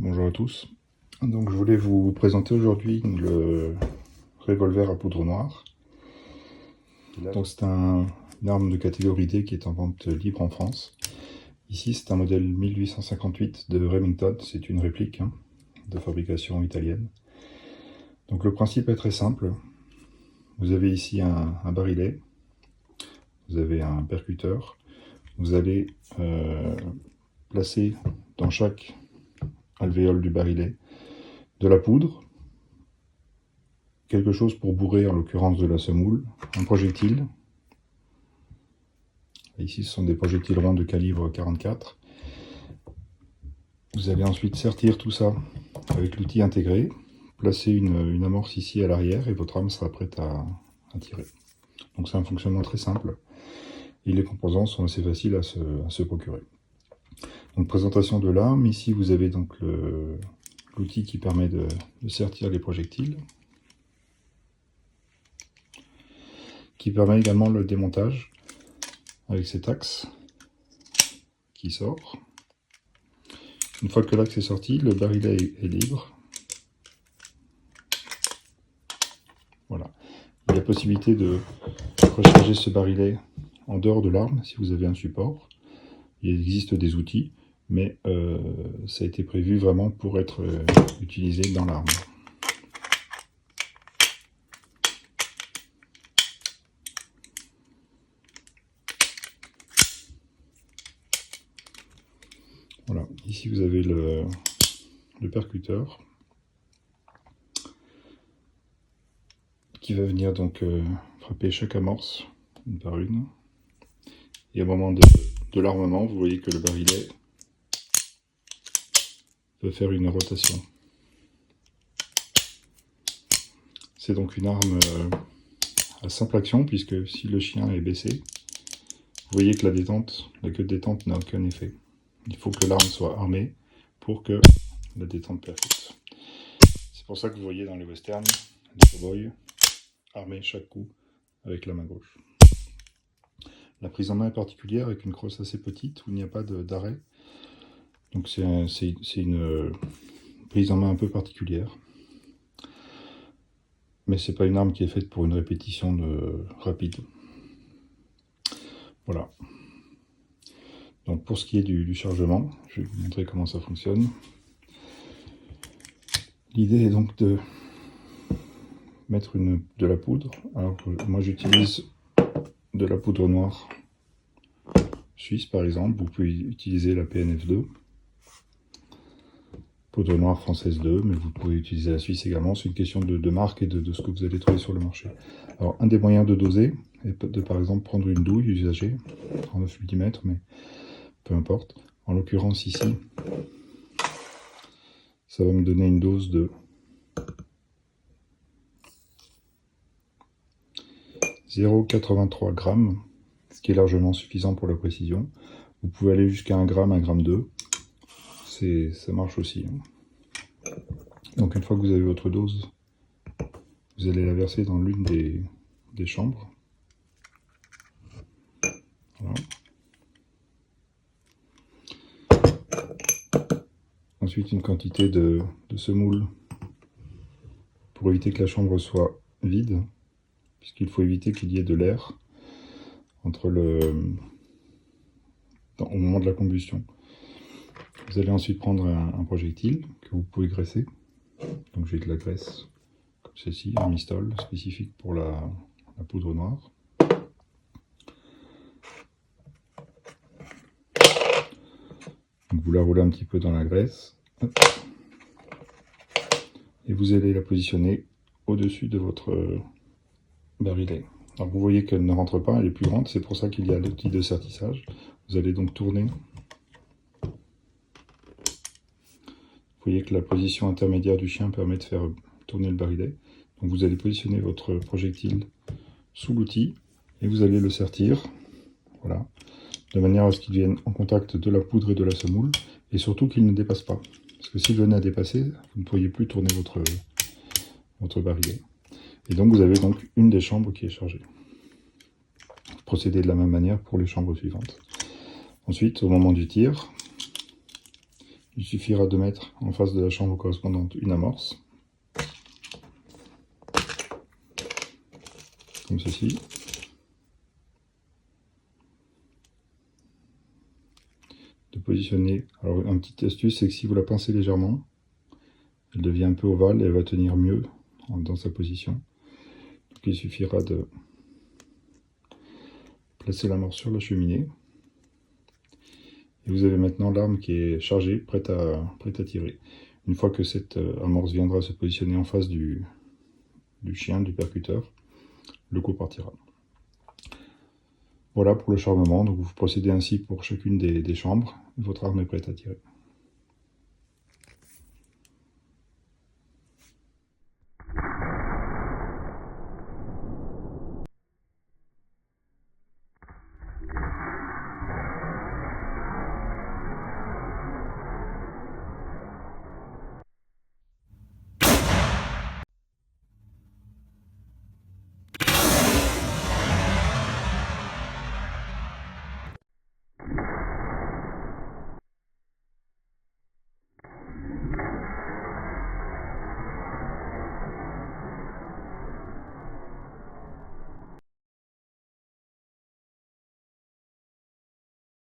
Bonjour à tous. Donc je voulais vous présenter aujourd'hui le revolver à poudre noire. Donc c'est une arme de catégorie D qui est en vente libre en France. Ici c'est un modèle 1858 de Remington, c'est une réplique de fabrication italienne. Donc le principe est très simple. Vous avez ici un barillet, vous avez un percuteur, vous allez placer dans chaque alvéole du barillet de la poudre, quelque chose pour bourrer, en l'occurrence de la semoule, un projectile. Ici, ce sont des projectiles ronds de calibre 44. Vous allez ensuite sertir tout ça avec l'outil intégré, placer une amorce ici à l'arrière et votre arme sera prête à tirer. Donc c'est un fonctionnement très simple et les composants sont assez faciles à se procurer. Donc présentation de l'arme, ici vous avez donc l'outil qui permet de sertir les projectiles, qui permet également le démontage avec cet axe qui sort. Une fois que l'axe est sorti, le barillet est libre. Voilà. Il y a possibilité de recharger ce barillet en dehors de l'arme si vous avez un support. Il existe des outils, mais ça a été prévu vraiment pour être utilisé dans l'arme. Voilà, ici vous avez le percuteur qui va venir donc frapper chaque amorce une par une. Et au moment de l'armement, vous voyez que le barillet peut faire une rotation. C'est donc une arme à simple action, puisque si le chien est baissé, vous voyez que la queue de détente n'a aucun effet. Il faut que l'arme soit armée pour que la détente percute. C'est pour ça que vous voyez dans les westerns les cow-boys armer chaque coup avec la main gauche. La prise en main est particulière avec une crosse assez petite où il n'y a pas d'arrêt. Donc c'est une prise en main un peu particulière. Mais c'est pas une arme qui est faite pour une répétition rapide. Voilà. Donc pour ce qui est du chargement, je vais vous montrer comment ça fonctionne. L'idée est donc de mettre de la poudre. Alors moi j'utilise de la poudre noire suisse par exemple. Vous pouvez utiliser la PNF2. Poudre noire française 2, mais vous pouvez utiliser la suisse également. C'est une question de marque et de ce que vous allez trouver sur le marché. Alors un des moyens de doser est de par exemple prendre une douille usagée, 39 mm, mais peu importe. En l'occurrence ici, ça va me donner une dose de 0,83 g, ce qui est largement suffisant pour la précision. Vous pouvez aller jusqu'à 1 g, 1,2 g. Ça marche aussi. Donc une fois que vous avez votre dose, vous allez la verser dans l'une des chambres. Voilà. Ensuite une quantité de semoule pour éviter que la chambre soit vide, puisqu'il faut éviter qu'il y ait de l'air au moment de la combustion. Vous allez ensuite prendre un projectile que vous pouvez graisser. Donc j'ai de la graisse comme ceci, un mistol spécifique pour la poudre noire. Donc vous la roulez un petit peu dans la graisse. Hop. Et vous allez la positionner au-dessus de votre barillet. Alors vous voyez qu'elle ne rentre pas, elle est plus grande, c'est pour ça qu'il y a l'outil de sertissage. Vous allez donc tourner. Vous voyez que la position intermédiaire du chien permet de faire tourner le barillet. Donc vous allez positionner votre projectile sous l'outil et vous allez le sertir, voilà, de manière à ce qu'il vienne en contact de la poudre et de la semoule, et surtout qu'il ne dépasse pas. Parce que s'il venait à dépasser, vous ne pourriez plus tourner votre barillet. Et donc vous avez donc une des chambres qui est chargée. Procédez de la même manière pour les chambres suivantes. Ensuite, au moment du tir, Il suffira de mettre en face de la chambre correspondante une amorce, comme ceci. De positionner. Alors, une petite astuce, c'est que si vous la pincez légèrement, elle devient un peu ovale et elle va tenir mieux dans sa position. Donc, il suffira de placer l'amorce sur la cheminée. Et vous avez maintenant l'arme qui est chargée, prête à tirer. Une fois que cette amorce viendra se positionner en face du chien, du percuteur, le coup partira. Voilà pour le charmement. Donc vous procédez ainsi pour chacune des chambres. Votre arme est prête à tirer.